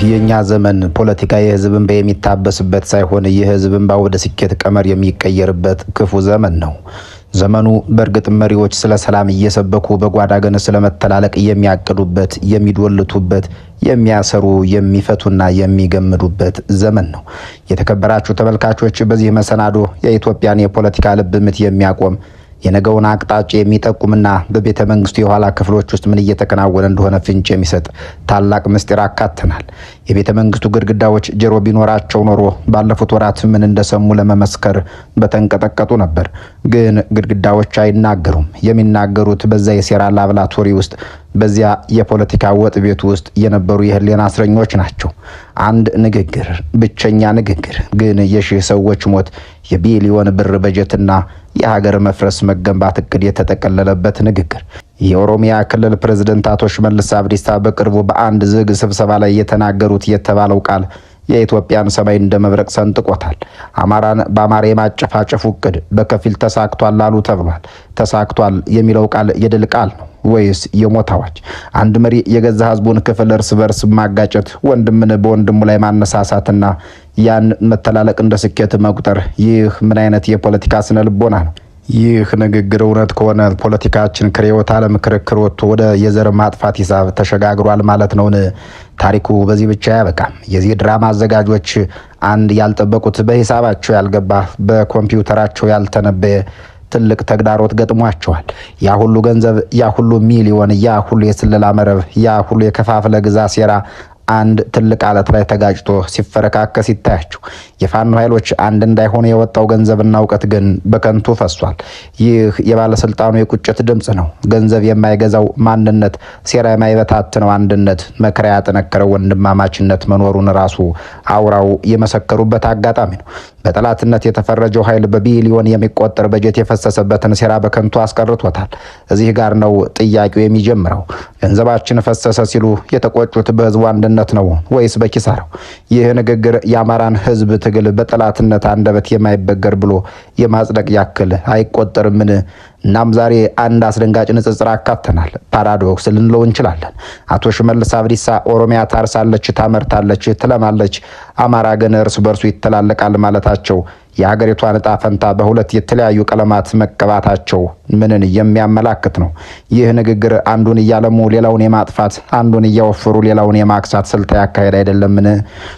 የኛ ዘመን ፖለቲካ የህዝብን በሚታበስበት ሳይሆን የህዝብን ወደ ስኬት ቀመር የሚቀየርበት ክፉ ዘመን ነው። ዘመኑ በእርግጥ መሪዎች ስለ ሰላም እየሰበኩ በጓዳ ግን ስለ መተላለቅ የሚያቅዱበት፣ የሚዶልቱበት፣ የሚያሰሩ፣ የሚፈቱና የሚገምዱበት ዘመን ነው። የተከበራችሁ ተመልካቾች፣ በዚህ መሰናዶ የኢትዮጵያን የፖለቲካ ልብ ምት የሚያቆም የነገውን አቅጣጫ የሚጠቁምና በቤተ መንግስቱ የኋላ ክፍሎች ውስጥ ምን እየተከናወነ እንደሆነ ፍንጭ የሚሰጥ ታላቅ ምስጢር አካተናል። የቤተ መንግስቱ ግድግዳዎች ጆሮ ቢኖራቸው ኖሮ ባለፉት ወራት ምን እንደሰሙ ለመመስከር በተንቀጠቀጡ ነበር። ግን ግድግዳዎች አይናገሩም። የሚናገሩት በዛ የሴራ ላብራቶሪ ውስጥ በዚያ የፖለቲካ ወጥ ቤት ውስጥ የነበሩ የህሊና እስረኞች ናቸው። አንድ ንግግር፣ ብቸኛ ንግግር፣ ግን የሺህ ሰዎች ሞት፣ የቢሊዮን ብር በጀትና የሀገር መፍረስ መገንባት እቅድ የተጠቀለለበት ንግግር። የኦሮሚያ ክልል ፕሬዝዳንት አቶ ሽመልስ አብዲሳ በቅርቡ በአንድ ዝግ ስብሰባ ላይ የተናገሩት የተባለው ቃል የኢትዮጵያን ሰማይ እንደ መብረቅ ሰንጥቆታል። አማራን በአማራ የማጨፋጨፉ እቅድ በከፊል ተሳክቷል ላሉ ተብሏል። ተሳክቷል የሚለው ቃል የድል ቃል ነው ወይስ የሞት አዋጅ? አንድ መሪ የገዛ ህዝቡን ክፍል እርስ በርስ ማጋጨት፣ ወንድምን በወንድሙ ላይ ማነሳሳትና ያን መተላለቅ እንደ ስኬት መቁጠር፣ ይህ ምን አይነት የፖለቲካ ስነ ልቦና ነው? ይህ ንግግር እውነት ከሆነ ፖለቲካችን ከርዕዮተ ዓለም ክርክር ወጥቶ ወደ የዘር ማጥፋት ሂሳብ ተሸጋግሯል ማለት ነውን? ታሪኩ በዚህ ብቻ አያበቃም። የዚህ ድራማ አዘጋጆች አንድ ያልጠበቁት፣ በሂሳባቸው ያልገባ፣ በኮምፒውተራቸው ያልተነበየ ትልቅ ተግዳሮት ገጥሟቸዋል። ያ ሁሉ ገንዘብ፣ ያ ሁሉ ሚሊዮን፣ ያ ሁሉ የስለላ መረብ፣ ያ ሁሉ የከፋፍለ ግዛ ሴራ አንድ ትልቅ አለት ላይ ተጋጭቶ ሲፈረካከስ ይታያቸው። የፋኖ ኃይሎች አንድ እንዳይሆኑ የወጣው ገንዘብና እውቀት ግን በከንቱ ፈሷል። ይህ የባለስልጣኑ የቁጭት ድምፅ ነው። ገንዘብ የማይገዛው ማንነት፣ ሴራ የማይበታትነው አንድነት፣ መከራ ያጠነከረው ወንድማማችነት መኖሩን ራሱ አውራው የመሰከሩበት አጋጣሚ ነው። በጠላትነት የተፈረጀው ኃይል በቢሊዮን የሚቆጠር በጀት የፈሰሰበትን ሴራ በከንቱ አስቀርቶታል። እዚህ ጋር ነው ጥያቄው የሚጀምረው። ገንዘባችን ፈሰሰ ሲሉ የተቆጩት በህዝቡ አንድነት ነው ወይስ በኪሳራው? ይህ ንግግር የአማራን ህዝብ ትግል በጠላትነት አንደበት የማይበገር ብሎ የማጽደቅ ያክል አይቆጠርምን? እናም ዛሬ አንድ አስደንጋጭ ንጽጽር አካተናል። ፓራዶክስ ልንለው እንችላለን። አቶ ሽመልስ አብዲሳ ኦሮሚያ ታርሳለች፣ ታመርታለች፣ ትለማለች፣ አማራ ግን እርስ በርሱ ይተላለቃል ማለታቸው የሀገሪቷን ዕጣ ፈንታ በሁለት የተለያዩ ቀለማት መቀባታቸው ምንን የሚያመላክት ነው? ይህ ንግግር አንዱን እያለሙ ሌላውን የማጥፋት፣ አንዱን እያወፈሩ ሌላውን የማክሳት ስልታዊ አካሄድ አይደለምን?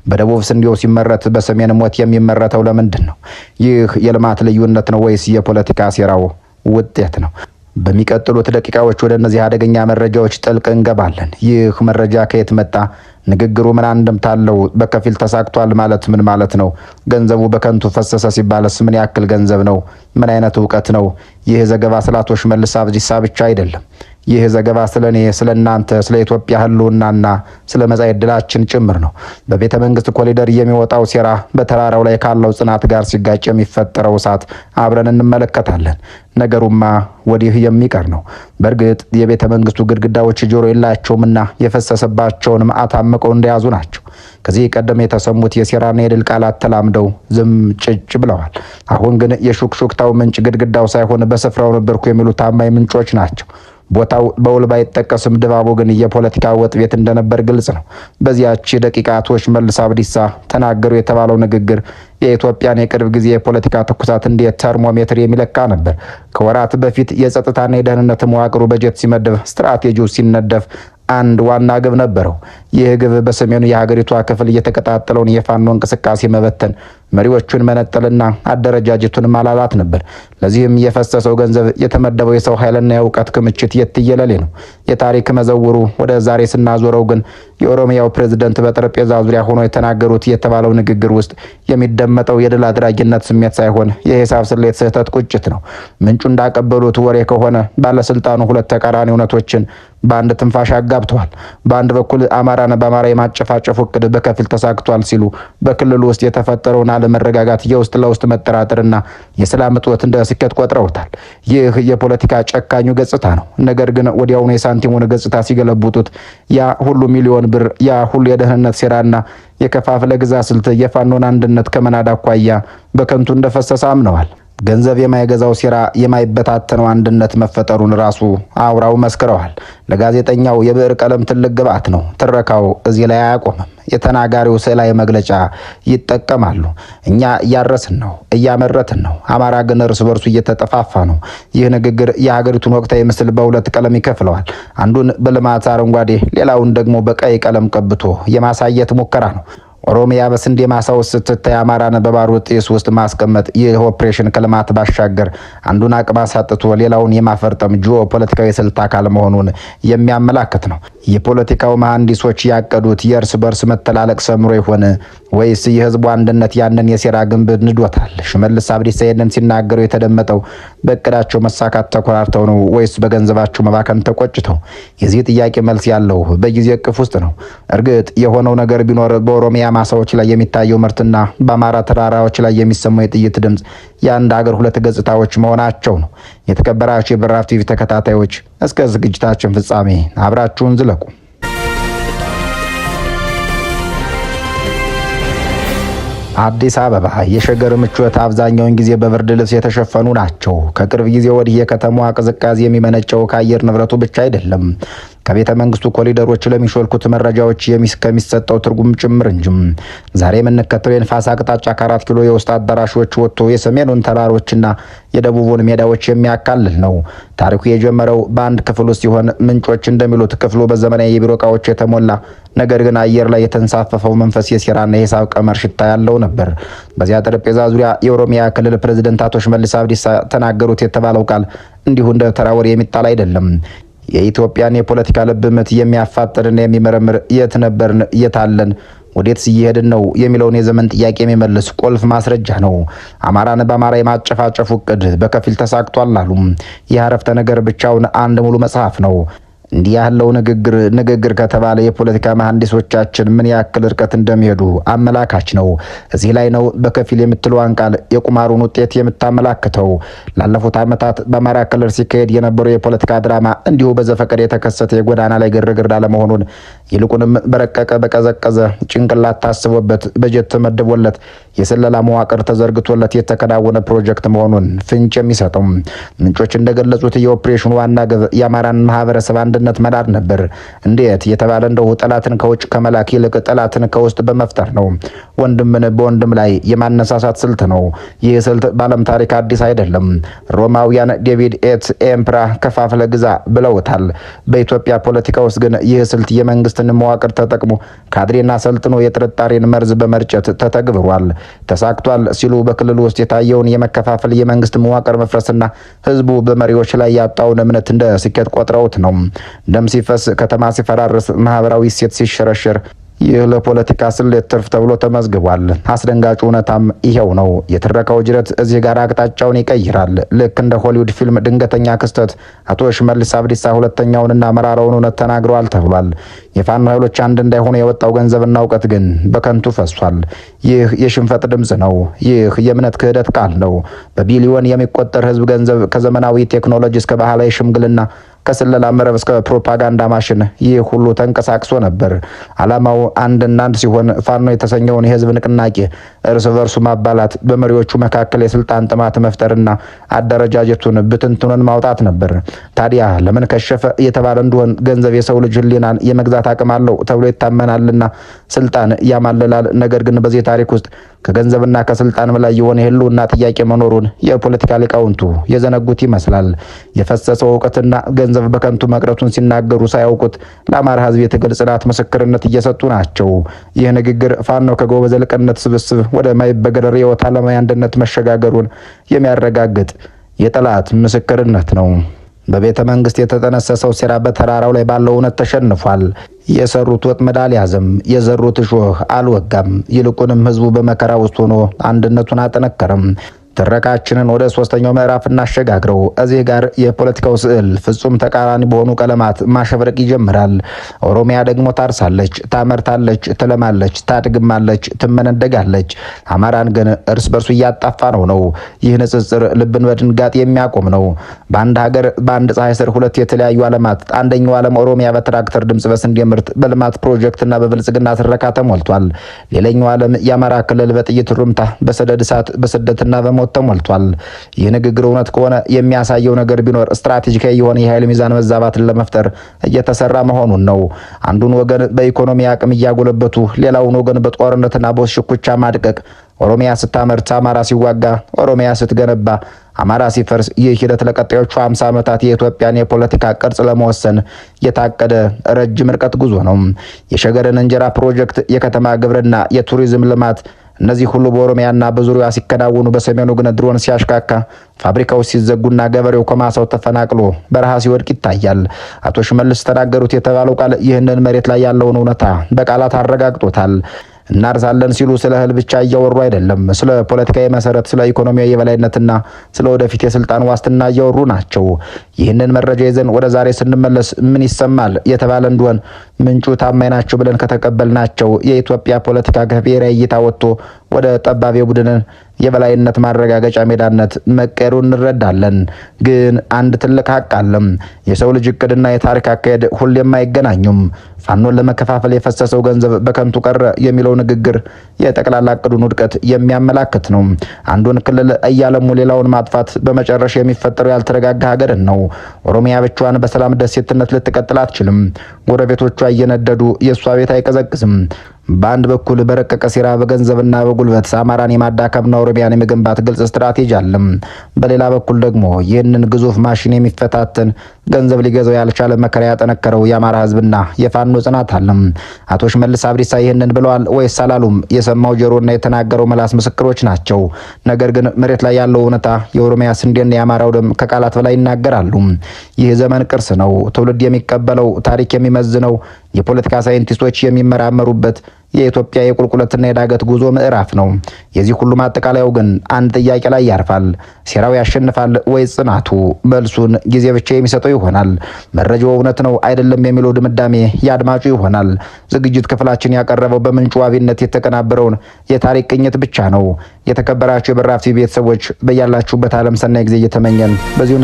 በደቡብ ስንዴው ሲመረት በሰሜን ሞት የሚመረተው ለምንድን ነው? ይህ የልማት ልዩነት ነው ወይስ የፖለቲካ ሴራው ውጤት ነው? በሚቀጥሉት ደቂቃዎች ወደ እነዚህ አደገኛ መረጃዎች ጥልቅ እንገባለን። ይህ መረጃ ከየት መጣ? ንግግሩ ምን አንድምታ አለው? በከፊል ተሳክቷል ማለት ምን ማለት ነው? ገንዘቡ በከንቱ ፈሰሰ ሲባልስ ምን ያክል ገንዘብ ነው? ምን አይነት እውቀት ነው? ይህ ዘገባ ስለ አቶ ሽመልስ አብዲሳ ብቻ አይደለም። ይህ ዘገባ ስለ እኔ፣ ስለ እናንተ፣ ስለ ኢትዮጵያ ህልውናና ስለ መጻኢ ዕድላችን ጭምር ነው። በቤተ መንግስት ኮሪደር የሚወጣው ሴራ በተራራው ላይ ካለው ጽናት ጋር ሲጋጭ የሚፈጠረው እሳት አብረን እንመለከታለን። ነገሩማ ወዲህ የሚቀር ነው። በእርግጥ የቤተ መንግስቱ ግድግዳዎች ጆሮ የላቸውምና የፈሰሰባቸውን መዓት አምቀው እንደያዙ ናቸው። ከዚህ ቀደም የተሰሙት የሴራና የድል ቃላት ተላምደው ዝም ጭጭ ብለዋል። አሁን ግን የሹክሹክታው ምንጭ ግድግዳው ሳይሆን በስፍራው ነበርኩ የሚሉ ታማኝ ምንጮች ናቸው። ቦታው በውል ባይጠቀስም ድባቡ ግን የፖለቲካ ወጥ ቤት እንደነበር ግልጽ ነው። በዚያች ደቂቃ አቶ ሽመልስ አብዲሳ ተናገሩ የተባለው ንግግር የኢትዮጵያን የቅርብ ጊዜ የፖለቲካ ትኩሳት እንደ ተርሞሜትር የሚለካ ነበር። ከወራት በፊት የጸጥታና የደህንነት መዋቅሩ በጀት ሲመደብ፣ ስትራቴጂው ሲነደፍ አንድ ዋና ግብ ነበረው። ይህ ግብ በሰሜኑ የሀገሪቷ ክፍል እየተቀጣጠለውን የፋኖ እንቅስቃሴ መበተን፣ መሪዎቹን መነጠልና አደረጃጀቱን ማላላት ነበር። ለዚህም የፈሰሰው ገንዘብ፣ የተመደበው የሰው ኃይልና የእውቀት ክምችት የትየለሌ ነው። የታሪክ መዘውሩ ወደ ዛሬ ስናዞረው ግን የኦሮሚያው ፕሬዝዳንት በጠረጴዛ ዙሪያ ሆኖ የተናገሩት የተባለው ንግግር ውስጥ የሚደመጠው የድል አድራጊነት ስሜት ሳይሆን የሂሳብ ስሌት ስህተት ቁጭት ነው። ምንጩ እንዳቀበሉት ወሬ ከሆነ ባለስልጣኑ ሁለት ተቃራኒ እውነቶችን በአንድ ትንፋሽ አጋብተዋል። በአንድ በኩል አማራን በአማራ የማጨፋጨፉ እቅድ በከፊል ተሳክቷል ሲሉ በክልሉ ውስጥ የተፈጠረውን አለመረጋጋት፣ የውስጥ ለውስጥ መጠራጠርና የሰላም እጦት እንደ ስኬት ቆጥረውታል። ይህ የፖለቲካ ጨካኙ ገጽታ ነው። ነገር ግን ወዲያውኑ የሳንቲሙን ገጽታ ሲገለብጡት ያ ሁሉ ሚሊዮን ብር፣ ያ ሁሉ የደህንነት ሴራና የከፋፍለ ግዛ ስልት የፋኖን አንድነት ከመናድ አኳያ በከንቱ እንደፈሰሰ አምነዋል። ገንዘብ የማይገዛው ሴራ፣ የማይበታተነው አንድነት መፈጠሩን ራሱ አውራው መስክረዋል። ለጋዜጠኛው የብዕር ቀለም ትልቅ ግብዓት ነው። ትረካው እዚህ ላይ አያቆምም። የተናጋሪው ስዕላዊ መግለጫ ይጠቀማሉ። እኛ እያረስን ነው፣ እያመረትን ነው። አማራ ግን እርስ በርሱ እየተጠፋፋ ነው። ይህ ንግግር የሀገሪቱን ወቅታዊ ምስል በሁለት ቀለም ይከፍለዋል። አንዱን በልማት አረንጓዴ፣ ሌላውን ደግሞ በቀይ ቀለም ቀብቶ የማሳየት ሙከራ ነው። ኦሮሚያ በስንዴ ማሳ ውስጥ ስትታይ አማራን በባሩድ ጢስ ውስጥ ማስቀመጥ ይህ ኦፕሬሽን ከልማት ባሻገር አንዱን አቅም አሳጥቶ ሌላውን የማፈርጠም ጂኦ ፖለቲካዊ ስልት አካል መሆኑን የሚያመላክት ነው። የፖለቲካው መሐንዲሶች ያቀዱት የእርስ በርስ መተላለቅ ሰምሮ ይሆን ወይስ የህዝቡ አንድነት ያንን የሴራ ግንብ ንዶታል? ሽመልስ አብዲሳ ይህንን ሲናገሩ የተደመጠው በእቅዳቸው መሳካት ተኮራርተው ነው ወይስ በገንዘባቸው መባከን ተቆጭተው? የዚህ ጥያቄ መልስ ያለው በጊዜ እቅፍ ውስጥ ነው። እርግጥ የሆነው ነገር ቢኖር በኦሮሚያ ማሳዎች ላይ የሚታየው ምርትና በአማራ ተራራዎች ላይ የሚሰማው የጥይት ድምፅ የአንድ ሀገር ሁለት ገጽታዎች መሆናቸው ነው። የተከበራችሁ የበራፍ ቲቪ ተከታታዮች እስከ ዝግጅታችን ፍጻሜ አብራችሁን ዝለቁ። አዲስ አበባ የሸገር ምቾት አብዛኛውን ጊዜ በብርድ ልብስ የተሸፈኑ ናቸው። ከቅርብ ጊዜ ወዲህ የከተማዋ ቅዝቃዜ የሚመነጨው ከአየር ንብረቱ ብቻ አይደለም። ከቤተ መንግስቱ ኮሪደሮች ለሚሾልኩት መረጃዎች ከሚሰጠው ትርጉም ጭምር እንጂም። ዛሬ የምንከተለው የንፋስ አቅጣጫ ከ4 ኪሎ የውስጥ አዳራሾች ወጥቶ የሰሜኑን ተራሮችና የደቡቡን ሜዳዎች የሚያካልል ነው። ታሪኩ የጀመረው በአንድ ክፍል ውስጥ ሲሆን ምንጮች እንደሚሉት ክፍሉ በዘመናዊ የቢሮ እቃዎች የተሞላ ነገር ግን አየር ላይ የተንሳፈፈው መንፈስ የሴራና የሂሳብ ቀመር ሽታ ያለው ነበር። በዚያ ጠረጴዛ ዙሪያ የኦሮሚያ ክልል ፕሬዝዳንት አቶ ሽመልስ አብዲሳ ተናገሩት የተባለው ቃል እንዲሁ እንደ ተራ ወሬ የሚጣል አይደለም። የኢትዮጵያን የፖለቲካ ልብ ምት የሚያፋጥርና የሚመረምር የት ነበርን፣ የት አለን፣ ወዴትስ እየሄድን ነው የሚለውን የዘመን ጥያቄ የሚመልስ ቁልፍ ማስረጃ ነው። አማራን በአማራ የማጨፋጨፉ እቅድ በከፊል ተሳክቷል አሉ። ይህ አረፍተ ነገር ብቻውን አንድ ሙሉ መጽሐፍ ነው። እንዲህ ያለው ንግግር ከተባለ የፖለቲካ መሐንዲሶቻችን ምን ያክል ርቀት እንደሚሄዱ አመላካች ነው። እዚህ ላይ ነው በከፊል የምትለዋን ቃል የቁማሩን ውጤት የምታመላክተው። ላለፉት ዓመታት በአማራ ክልል ሲካሄድ የነበረው የፖለቲካ ድራማ እንዲሁ በዘፈቀደ የተከሰተ የጎዳና ላይ ግርግር አለመሆኑን ይልቁንም በረቀቀ በቀዘቀዘ ጭንቅላት ታስቦበት በጀት ተመድቦለት የስለላ መዋቅር ተዘርግቶለት የተከናወነ ፕሮጀክት መሆኑን ፍንጭ የሚሰጠው ምንጮች እንደገለጹት የኦፕሬሽኑ ዋና ግብ የአማራን ማህበረሰብ አንድነት መናድ ነበር። እንዴት የተባለ እንደው ጠላትን ከውጭ ከመላክ ይልቅ ጠላትን ከውስጥ በመፍጠር ነው። ወንድምን በወንድም ላይ የማነሳሳት ስልት ነው። ይህ ስልት በዓለም ታሪክ አዲስ አይደለም። ሮማውያን ዴቪድ ኤት ኤምፕራ ከፋፍለ ግዛ ብለውታል። በኢትዮጵያ ፖለቲካ ውስጥ ግን ይህ ስልት የመንግስትን መዋቅር ተጠቅሞ ካድሬና ሰልጥኖ የጥርጣሬን መርዝ በመርጨት ተተግብሯል። ተሳክቷል ሲሉ በክልሉ ውስጥ የታየውን የመከፋፈል የመንግስት መዋቅር መፍረስና ህዝቡ በመሪዎች ላይ ያጣውን እምነት እንደ ስኬት ቆጥረውት ነው። ደም ሲፈስ፣ ከተማ ሲፈራርስ፣ ማህበራዊ እሴት ሲሸረሸር ይህ ለፖለቲካ ስሌት ትርፍ ተብሎ ተመዝግቧል። አስደንጋጭ እውነታም ይሄው ነው። የትረካው ጅረት እዚህ ጋር አቅጣጫውን ይቀይራል። ልክ እንደ ሆሊውድ ፊልም ድንገተኛ ክስተት አቶ ሽመልስ አብዲሳ ሁለተኛውንና መራራውን እውነት ተናግረዋል ተብሏል። የፋኖ ኃይሎች አንድ እንዳይሆኑ የወጣው ገንዘብና እውቀት ግን በከንቱ ፈሷል። ይህ የሽንፈት ድምፅ ነው። ይህ የእምነት ክህደት ቃል ነው። በቢሊዮን የሚቆጠር ህዝብ ገንዘብ ከዘመናዊ ቴክኖሎጂ እስከ ባህላዊ ሽምግልና ከስለላ መረብ እስከ ፕሮፓጋንዳ ማሽን ይህ ሁሉ ተንቀሳቅሶ ነበር። ዓላማው አንድና አንድ ሲሆን ፋኖ የተሰኘውን የህዝብ ንቅናቄ እርስ በርሱ ማባላት፣ በመሪዎቹ መካከል የስልጣን ጥማት መፍጠርና አደረጃጀቱን ብትንትኑን ማውጣት ነበር። ታዲያ ለምን ከሸፈ እየተባለ እንደሆን ገንዘብ የሰው ልጅ ህሊናን የመግዛት አቅም አለው ተብሎ ይታመናልና ስልጣን ያማልላል። ነገር ግን በዚህ ታሪክ ውስጥ ከገንዘብና ከስልጣን በላይ የሆነ የህልውና ጥያቄ መኖሩን የፖለቲካ ሊቃውንቱ የዘነጉት ይመስላል። የፈሰሰው እውቀትና ገንዘብ በከንቱ መቅረቱን ሲናገሩ ሳያውቁት ለአማራ ህዝብ የትግል ጽናት ምስክርነት እየሰጡ ናቸው። ይህ ንግግር ፋኖ ከጎበዘ ልቅነት ስብስብ ወደ ማይበገር ርዕዮተ ዓለማዊ አንድነት መሸጋገሩን የሚያረጋግጥ የጠላት ምስክርነት ነው። በቤተ መንግስት የተጠነሰሰው ሴራ በተራራው ላይ ባለው እውነት ተሸንፏል። የሰሩት ወጥመድ አልያዘም፣ የዘሩት እሾህ አልወጋም። ይልቁንም ህዝቡ በመከራ ውስጥ ሆኖ አንድነቱን አጠነከረም። ትረካችንን ወደ ሶስተኛው ምዕራፍ እናሸጋግረው። እዚህ ጋር የፖለቲካው ስዕል ፍጹም ተቃራኒ በሆኑ ቀለማት ማሸብረቅ ይጀምራል። ኦሮሚያ ደግሞ ታርሳለች፣ ታመርታለች፣ ትለማለች፣ ታድግማለች፣ ትመነደጋለች። አማራን ግን እርስ በርሱ እያጣፋ ነው። ይህ ንጽጽር ልብን በድንጋጤ የሚያቆም ነው። በአንድ ሀገር በአንድ ፀሐይ ስር ሁለት የተለያዩ ዓለማት። አንደኛው ዓለም ኦሮሚያ በትራክተር ድምጽ፣ በስንዴ ምርት፣ በልማት ፕሮጀክትና በብልጽግና ትረካ ተሞልቷል። ሌላኛው ዓለም የአማራ ክልል በጥይት ሩምታ፣ በሰደድ እሳት፣ በስደትና ሞት ተሞልቷል። ይህ ንግግር እውነት ከሆነ የሚያሳየው ነገር ቢኖር ስትራቴጂካዊ የሆነ የኃይል ሚዛን መዛባትን ለመፍጠር እየተሰራ መሆኑን ነው። አንዱን ወገን በኢኮኖሚ አቅም እያጎለበቱ ሌላውን ወገን በጦርነትና በሽኩቻ ማድቀቅ። ኦሮሚያ ስታመርት አማራ ሲዋጋ፣ ኦሮሚያ ስትገነባ አማራ ሲፈርስ። ይህ ሂደት ለቀጣዮቹ 50 ዓመታት የኢትዮጵያን የፖለቲካ ቅርጽ ለመወሰን የታቀደ ረጅም ርቀት ጉዞ ነው። የሸገርን እንጀራ ፕሮጀክት፣ የከተማ ግብርና፣ የቱሪዝም ልማት እነዚህ ሁሉ በኦሮሚያና በዙሪያዋ ሲከናወኑ በሰሜኑ ግን ድሮን ሲያሽካካ፣ ፋብሪካዎች ሲዘጉና ገበሬው ከማሳው ተፈናቅሎ በረሃ ሲወድቅ ይታያል። አቶ ሽመልስ ተናገሩት የተባለው ቃል ይህንን መሬት ላይ ያለውን እውነታ በቃላት አረጋግጦታል። እናርሳለን ሲሉ ስለ እህል ብቻ እያወሩ አይደለም። ስለ ፖለቲካዊ መሰረት፣ ስለ ኢኮኖሚያዊ የበላይነትና ስለ ወደፊት የስልጣን ዋስትና እያወሩ ናቸው። ይህንን መረጃ ይዘን ወደ ዛሬ ስንመለስ ምን ይሰማል የተባለ እንደሆን ምንጩ ታማኝ ናቸው ብለን ከተቀበልናቸው የኢትዮጵያ ፖለቲካ ከብሔራዊ እይታ ወጥቶ ወደ ጠባብ የቡድንን የበላይነት ማረጋገጫ ሜዳነት መቀየሩ እንረዳለን። ግን አንድ ትልቅ ሀቅ አለም። የሰው ልጅ እቅድና የታሪክ አካሄድ ሁሌም አይገናኙም። ፋኖን ለመከፋፈል የፈሰሰው ገንዘብ በከንቱ ቀረ የሚለው ንግግር የጠቅላላ እቅዱን ውድቀት የሚያመላክት ነው። አንዱን ክልል እያለሙ ሌላውን ማጥፋት በመጨረሻ የሚፈጠረው ያልተረጋጋ ሀገርን ነው። ኦሮሚያ ብቻዋን በሰላም ደሴትነት ልትቀጥል አትችልም። ጎረቤቶቿ እየነደዱ የእሷ ቤት አይቀዘቅዝም። በአንድ በኩል በረቀቀ ሴራ በገንዘብና በጉልበት አማራን የማዳከምና ኦሮሚያን የመገንባት ግልጽ ስትራቴጂ አለም። በሌላ በኩል ደግሞ ይህንን ግዙፍ ማሽን የሚፈታተን ገንዘብ ሊገዛው ያልቻለ መከራ ያጠነከረው የአማራ ሕዝብና የፋኖ ጽናት አለም። አቶ ሽመልስ አብዲሳ ይህንን ብለዋል ወይስ አላሉም? የሰማው ጆሮና የተናገረው ምላስ ምስክሮች ናቸው። ነገር ግን መሬት ላይ ያለው እውነታ የኦሮሚያ ስንዴና የአማራው ደም ከቃላት በላይ ይናገራሉ። ይህ ዘመን ቅርስ ነው። ትውልድ የሚቀበለው፣ ታሪክ የሚመዝነው፣ የፖለቲካ ሳይንቲስቶች የሚመራመሩበት የኢትዮጵያ የቁልቁለትና የዳገት ጉዞ ምዕራፍ ነው። የዚህ ሁሉ ማጠቃለያው ግን አንድ ጥያቄ ላይ ያርፋል። ሴራው ያሸንፋል ወይስ ጽናቱ? መልሱን ጊዜ ብቻ የሚሰጠው ይሆናል። መረጃው እውነት ነው አይደለም የሚለው ድምዳሜ ያድማጩ ይሆናል። ዝግጅት ክፍላችን ያቀረበው በምንጩ ዋቢነት የተቀናበረውን የታሪክ ቅኝት ብቻ ነው። የተከበራችሁ የበራፍ ቲቪ ቤተሰቦች በያላችሁበት ዓለም ሰናይ ጊዜ እየተመኘን በዚሁ